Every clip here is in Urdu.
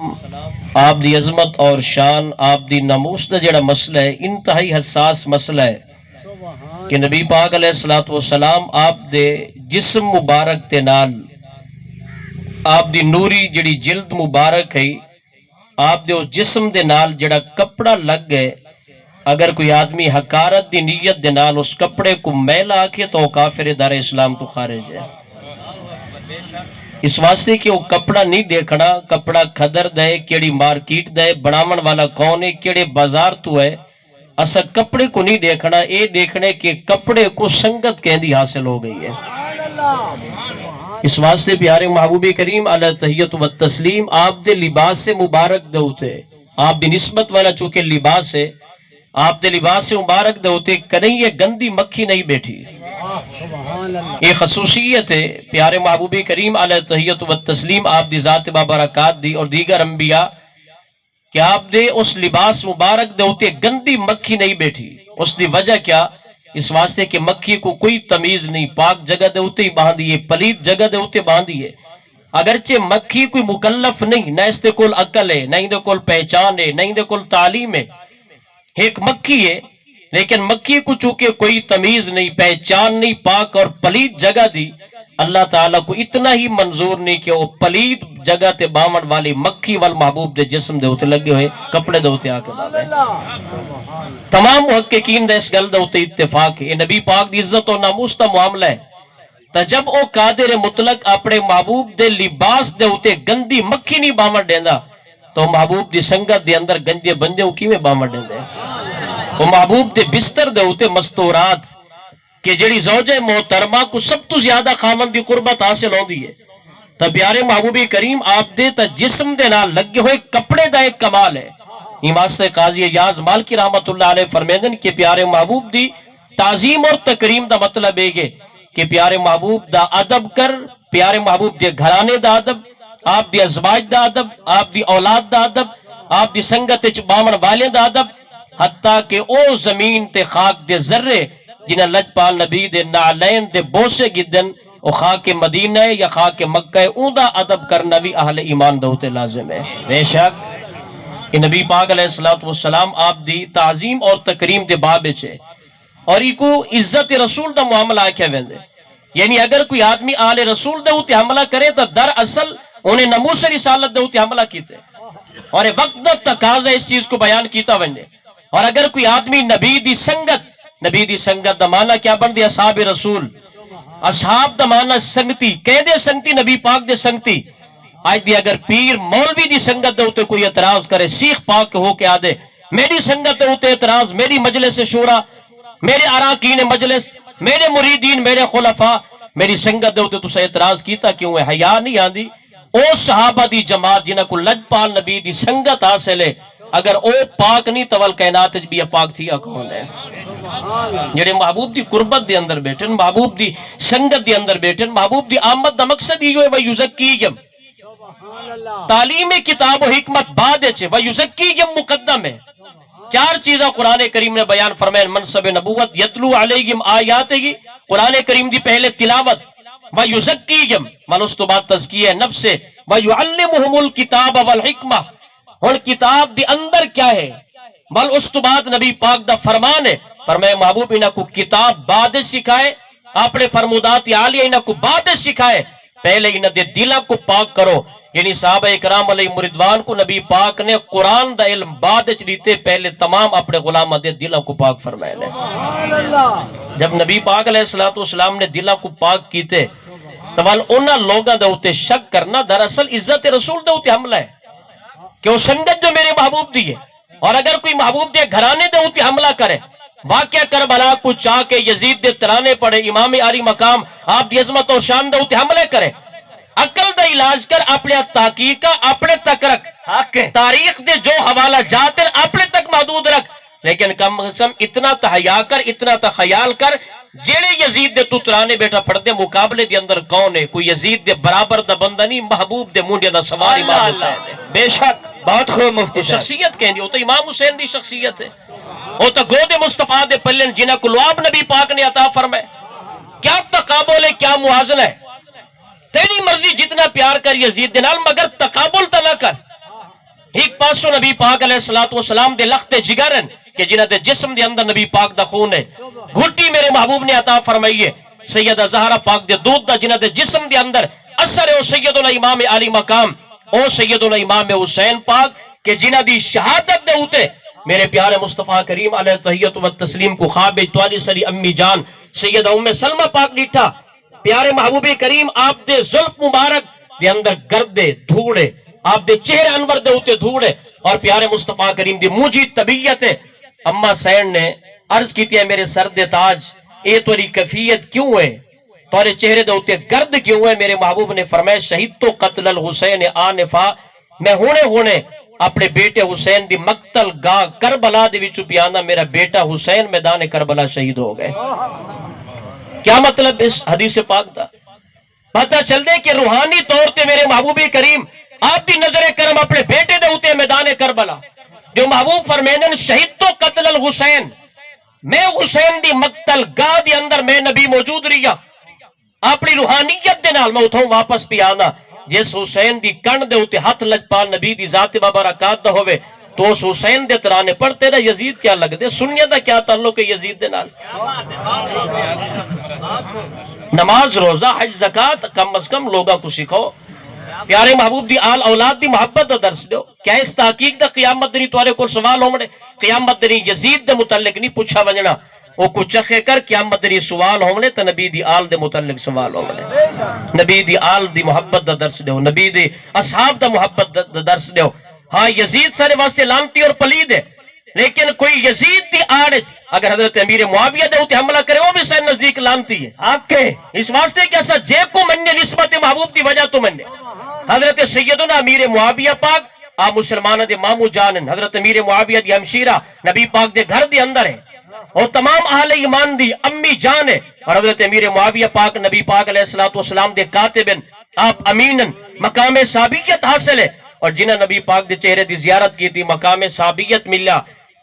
آپ دی عظمت اور شان آپ دی ناموس دا جڑا مسئلہ ہے انتہائی حساس مسئلہ ہے کہ نبی پاک علیہ السلام آپ دے جسم مبارک تے نال آپ دی نوری جڑی جلد مبارک ہے آپ دے اس جسم دے نال جڑا کپڑا لگ گئے اگر کوئی آدمی حقارت دی نیت دے نال اس کپڑے کو میلا آکھے تو کافر دار اسلام تو خارج ہے۔ اس واسطے کہ وہ کپڑا نہیں دیکھنا، کپڑا کھدر دے کیڑی مارکیٹ دے بناون والا کون ہے کیڑے بازار تو ہے، اسا کپڑے کو نہیں دیکھنا، اے دیکھنے کہ کپڑے کو سنگت کہندی حاصل ہو گئی ہے۔ اس واسطے پیارے محبوب کریم علیہ تحیت و تسلیم آپ دے لباس سے مبارک دے ہوتے، آپ دی نسبت والا چونکہ لباس ہے، آپ دے لباس سے مبارک دے ہوتے کہیں یہ گندی مکھی نہیں بیٹھی۔ یہ خصوصیت ہے پیارے محبوب کریم علیہ تحیت و تسلیم آپ دی ذات بابرکات دی اور دیگر انبیاء کہ آپ دے اس لباس مبارک دے ہوتے گندی مکھی نہیں بیٹھی۔ اس دی وجہ کیا؟ اس واسطے کہ مکھی کو کوئی تمیز نہیں، پاک جگہ دے ہوتے ہی باندھی ہے، پلید جگہ دے ہوتے باندھی ہے۔ اگرچہ مکھی کوئی مکلف نہیں، نہ اس دے کول عقل ہے، نہ اس دے کول پہچان ہے، نہ اس دے کول تعلیم ہے، ایک مکھی ہے، لیکن مکھی کو چونکہ کوئی تمیز نہیں، پہچان نہیں، پاک اور پلید جگہ دی، اللہ تعالیٰ کو اتنا ہی منظور نہیں کہ وہ پلید جگہ تے باون والی مکھی والمحبوب دے جسم دے ہوتے لگے ہوئے کپڑے دے ہوتے آکے ڈالے۔ تمام محققین دے اس گل دے ہوتے اتفاق ہے، یہ نبی پاک دی عزت و ناموس دا معاملہ ہے۔ تا جب او قادر مطلق اپنے محبوب دے لباس دے ہوتے گندی مکھی نہیں باون دیندا تو محبوب دی سنگت دے اندر گندے بندے ہو کیویں باون دیندے؟ وہ محبوب دے بستر دے ہوتے مستورات کہ جڑی زوجہ محترمہ کو سب تو زیادہ خامن دی قربت حاصل ہوندی ہے۔ تا پیارے محبوب کریم آپ دے تا جسم دے نال لگے ہوئے کپڑے دا ایک کمال ہے۔ واسطے قاضی یاز مالکی رحمت اللہ علیہ فرمیندن کہ پیارے محبوب دی تعظیم اور تکریم دا مطلب ہے کہ پیارے محبوب دا ادب کر، پیارے محبوب دے گھرانے دا ادب، آپ دی ازواج دا ادب، آپ دی اولاد دا ادب، آپ دی سنگت چ باون والے دا ادب، حتیٰ کہ او زمین تے خاک دے ذرے جنہ لجپال نبی دے نعلین دے بوسے گدن او خاک مدینہ یا خاک مکہ اون دا ادب کرنا بھی اہل ایمان دا ہوتے لازم ہے۔ بے شک کہ نبی پاک علیہ السلام آپ دی تعظیم اور تکریم دے باب چھے اور ایکو عزت رسول دا معاملہ آکھے ویندے، یعنی اگر کوئی آدمی آل رسول دے ہوتے حملہ کرے تو در اصل انہیں نموس رسالت دے ہوتے حملہ کیتے اور وقت دا تقاضا اس چیز کو بیان کیتا ویندے۔ اور اگر کوئی آدمی نبی دی سنگت دا معنی کیا بن دی؟ اصحاب رسول، اصحاب دا معنی سنگتی، کہہ دے سنگتی نبی پاک دے سنگتی۔ آج دی اگر پیر مولوی دی سنگت دے ہوتے کوئی اعتراض کرے، سیخ پاک ہو کے آدھے میری سنگت دے ہوتے اعتراض، میری مجلس شورا، میرے اراکین مجلس، میرے مریدین، میرے خلفاء میری سنگت دے ہوتے تو سے اعتراض کیتا کیوں ہے؟ حیا نہیں آندی؟ او صحابہ دی جماعت جنہ کو لجپال نبی دی سنگت حاصل ہے، اگر او پاک نہیں تول کائنات بھی پاک تھی کون ہے؟ جڑے محبوب دی قربت دے اندر بیٹھن، محبوب دی سنگت دے اندر بیٹھن، محبوب دی آمد دا مقصد ہی ہوئے وَيُزَكِّيهِمْ، تعلیم کتاب و حکمت بعد ہے، وَيُزَكِّيهِمْ مقدم ہے۔ چار چیزاں قرآن کریم نے بیان فرمائے، منصب نبوت، یتلو علیہم آیات ہی، قرآن کریم دی پہلے تلاوت، وَيُزَكِّيهِمْ من اس تو بعد تزکیہ نفس، وَيُعَلِّمُهُمُ الْكِتَابَ وَالْحِکمہ، اور کتاب دی اندر کیا ہے؟ بل اس تو بعد نبی پاک دا فرمان ہے، فرمائے محبوب انہاں کو کتاب بعد سکھائے، اپنے فرمودات عالیہ انہاں کو بعد سکھائے، پہلے انہاں دے دلوں کو پاک کرو۔ یعنی صحابہ اکرام علیہ مردوان کو نبی پاک نے قرآن دا علم بعد دیتے، پہلے تمام اپنے غلامہ دے دلوں کو پاک فرمائے لے۔ جب نبی پاک علیہ السلام نے دلوں کو پاک کیتے تو انہاں لوگاں دے ہوتے شک کرنا دراصل عزت رسول دے ہوتے حملہ ہے کہ وہ سنگت جو میرے محبوب دی ہے، اور اگر کوئی محبوب دے گھرانے دے ہوتے حملہ کرے، واقعہ کربلا کو چاہ کے یزید دے ترانے پڑے، امام علی مقام آپ دی عظمت اور شان دے ہوتے حملے کرے، عقل دا علاج کر، اپنے تحقیق اپنے تک رکھ، تاریخ دے جو حوالہ جات اپنے تک محدود رکھ، لیکن کم قسم اتنا تحیا کر، اتنا تخیال کر، جیڑے یزید دے تو ترانے بیٹا پڑھتے مقابلے دے اندر کون ہے؟ کوئی یزید دے برابر دا بندہ نہیں، محبوب دے مونڈے دا سوار امام حسین ہے۔ بے شک بہت خوب مفتی شخصیت کہیں، وہ تو امام حسین دی شخصیت ہے، وہ تو گود مصطفیٰ دے پلن جنہ کو لعاب نبی پاک نے عطا فرمائے۔ کیا تقابل ہے، کیا موازنہ ہے؟ تیری مرضی جتنا پیار کر یزید دے نال، مگر تقابل تا نہ کر۔ ایک پاسو نبی پاک علیہ الصلوۃ والسلام دے لخت جگرن کہ جنہ دے جسم دے اندر نبی پاک دا خون ہے، گھٹی میرے محبوب نے عطا فرمائی ہے سیدہ زہرا پاک دے دودھ دا جنہ دے جسم دے اندر اثر ہے او سیدنا امام علی مقام او سیدنا امام حسین پاک کہ جنہ دی شہادت دے ہوتے میرے پیارے مصطفیٰ کریم علیہ تحیت و تسلیم کو خواب توالی سری امی جان سیدہ ام سلمہ پاک ڈیٹھا پیارے محبوب کریم آپ دے زلف مبارک دے اندر گردے دھوڑے آپ دے چہرے انور دے ہوتے دھوڑے اور پیارے مصطفیٰ کریم دی موجی طبیعت ہے۔ اما سین نے عرض کی تھی میرے سر دے تاج اے توری کفیت کیوں ہے، تورے چہرے دے ہوتے گرد کیوں ہے؟ میرے محبوب نے فرمایا شہید تو قتل الحسین آنفا، میں ہونے اپنے بیٹے حسین دی مقتل گاہ کربلا دے وچ پیانا میرا بیٹا حسین میدان کربلا شہید ہو گئے۔ کیا مطلب اس حدیث پاک دا؟ پتہ چل دے کہ روحانی طور تے میرے محبوب کریم آپ دی نظر کرم اپنے بیٹے دے ہوتے میدان کربلا جو محبوب فرمیدن شہید تو قتل الحسین، میں حسین دی مقتل گاہ دی اندر میں نبی موجود رہیا اپنی روحانیت دے نال میں اتھوں واپس پی آنا جس حسین دی کنڈ دے ہوتے ہاتھ لجپال نبی دی ذات بابرکات دا ہوئے تو اس حسین دے ترانے پڑھتے دا یزید کیا لگ دے، سنیت دا کیا تعلق ہے یزید دے نال؟ نماز روزہ حج زکاة کم از کم لوگاں کو سکھو، پیارے محبوب دی آل اولاد دی محبت دا درس دیو۔ کیا اس تحقیق دا قیامت دنی توارے کو سوال ہومڑے؟ قیامت دنی یزید دے متعلق نہیں پوچھا ونجنا، وہ کچھ چکھے کر قیامت دنی سوال ہومڑے تو نبی دی آل دے متعلق سوال ہومڑے۔ نبی دی آل دی محبت دا درس دیو، نبی دی اصحاب دا محبت دا درس دیو۔ ہاں یزید سارے واسطے لانتی اور پلید ہے، لیکن کوئی یزید دی آڑج اگر حضرت امیر معاویہ دے ہوتے حملہ کرے وہ بھی سین نزدیک لانتی ہے آکے اس واسطے کہ ایسا جے کو مننے نسبت محبوب دی وجہ تو مننے۔ حضرت سیدنا امیر معاویہ پاک آپ مسلمانہ دے مامو جانن، حضرت امیر معاویہ دی ہمشیرہ نبی پاک دے گھر دے اندر ہے اور تمام اہل ایمان دی امی جان ہے، اور حضرت امیر معاویہ پاک نبی پاک علیہ السلام دے کاتبن آپ امینن مقام صحابیت حاصل ہے، اور جنہ نبی پاک دے چہرے دی زیارت کی تھی مقام صحابیت ملا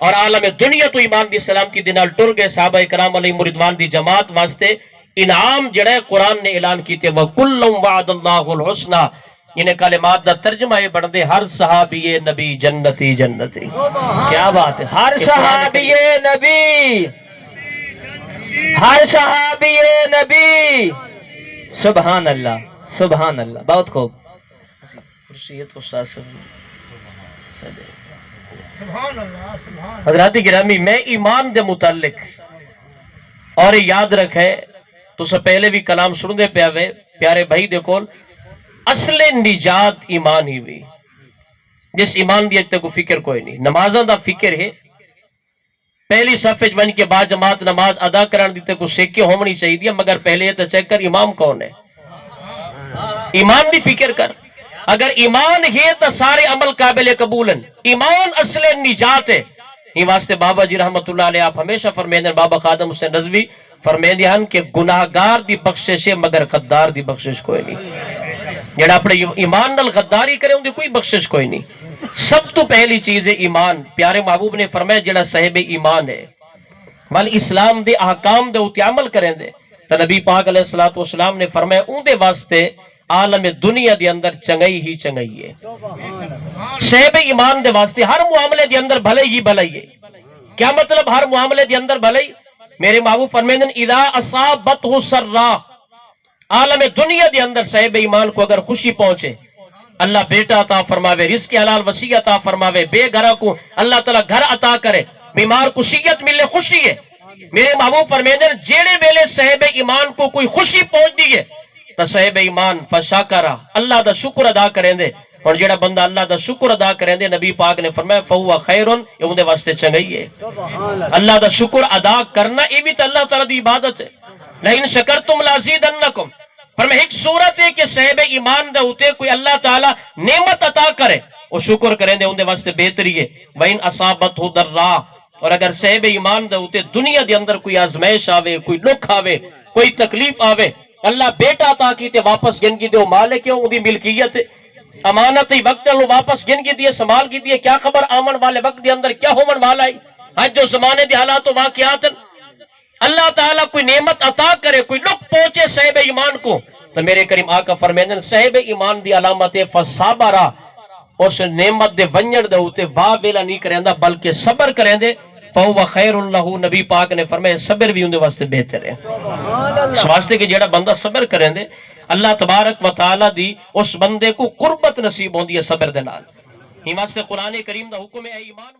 اور عالم دنیا تو ایمان دی سلام کی دنال ٹر گئے صحابہ اکرام علیہ مردوان دی جماعت واسطے انعام جڑے قرآن نے اعلان کی تھے وَكُلُّمْ وَعَدَ اللَّهُ الْحُسْنَى، انہیں کلمات دا ترجمہ یہ بڑھ دے ہر صحابی نبی جنتی جنتی۔ کیا بات ہے، ہر صحابی نبی، ہر صحابی نبی، سبحان اللہ سبحان اللہ، بہت خوب۔ حضرات گرامی میں ایمان دے متعلق اور یاد رکھے تو سے پہلے بھی کلام سن دے پیاوے پیارے بھائی دیکھو اصل نجات ایمان ہی ہوئی، جس ایمان دی اجتے کو فکر کوئی نہیں، نمازاں دا فکر ہے پہلی صفحہ بن کے بعد جماعت نماز ادا کران دیتے کو سیکھے ہومنی چاہیے دیا، مگر پہلے یہ تو چیک کر امام کون ہے، ایمان دی فکر کر، اگر ایمان ہے تو سارے عمل قابل قبولن، ایمان اصل نجات ہے۔ یہ واسطے بابا جی رحمت اللہ علیہ آپ ہمیشہ فرمیدن، بابا خادم حسین رضوی فرمیدن کہ گناہگار دی بخشش ہے مگر غدار دی بخشش کوئی نہیں، جڑا اپنے ایمان نال غداری کرے ان دی کوئی بخشش کوئی نہیں۔ سب تو پہلی چیز ہے ایمان، پیارے محبوب نے فرمایا جڑا صاحب ایمان ہے وال اسلام دے احکام دے اوتے عمل کریں دے تو نبی پاک علیہ السلام نے فرمایا اون دے واسطے عالم دنیا دے اندر چنگئی ہی چنگئی ہے، صاحب ایمان دے واسطے ہر معاملے دے اندر بھلائی ہی بھلائی ہے۔ کیا مطلب ہر معاملے دے اندر بھلائی؟ میرے محبوب فرمیدن اذا اصابتہ سرا، عالم دنیا دے اندر صاحب ایمان کو اگر خوشی پہنچے، اللہ بیٹا عطا فرماوے، رزق حلال وسیع عطا فرماوے، بے گھرہ کو اللہ تعالیٰ گھر عطا کرے، بیمار کو صحت ملے، خوشی ہے۔ میرے محبوب فرمیدن جیڑے ویلے صاحب ایمان کو کوئی خوشی پہنچ دی ہے تو صاحب ایمان فشاکرہ اللہ دا شکر ادا کریں دے، اور جیڑا بندہ اللہ دا شکر ادا کریں دے نبی پاک نے فرمایا فہو خیرن، یہ ان دے واسطے چنگئی ہے۔ اللہ دا شکر ادا کرنا یہ بھی تو اللہ تعالیٰ دی عبادت ہے، لئن شکرتم لازیدنکم، فرمایا ایک صورت ہے کہ صاحب ایمان دے ہوتے کوئی اللہ تعالیٰ نعمت عطا کرے وہ شکر کریں دے ان دے واسطے بہتری ہے۔ وَإِنْ أَصَابَتْهُ ضَرَّا، اور اگر صاحب ایمان دے ہوتے دنیا دے اندر کوئی آزمائش آوے، کوئی دکھ آوے، کوئی تکلیف آوے، اللہ بیٹا عطا کیتے واپس گن کی دے وہ مالک ہے، ان دی ملکیت ہے، امانت ہی وقت وہ واپس گن کی دیے، سنبھال کی دیے، کیا خبر آمن والے وقت دے اندر کیا ہومن والا ہے، آج جو زمانے دے حالات و واقعات اللہ تعالیٰ کوئی نعمت عطا کرے، کوئی لک پہنچے صاحب ایمان کو، تو میرے کریم آقا فرمیدن صاحب ایمان دی علامت فصابرہ، اس نعمت دے ونجن دے اوتے واہ ویلا نہیں کریندا بلکہ صبر کریندے فہو خیر لہ نبی پاک نے فرمایا صبر بھی اندے واسطے بہتر ہے اس واسطے کہ جیڑا بندہ صبر کریندے اللہ تبارک و تعالی دی اس بندے کو قربت نصیب ہوندی ہے صبر دے نال ہی واسطے قرآن کریم دا حکم ہے ایمان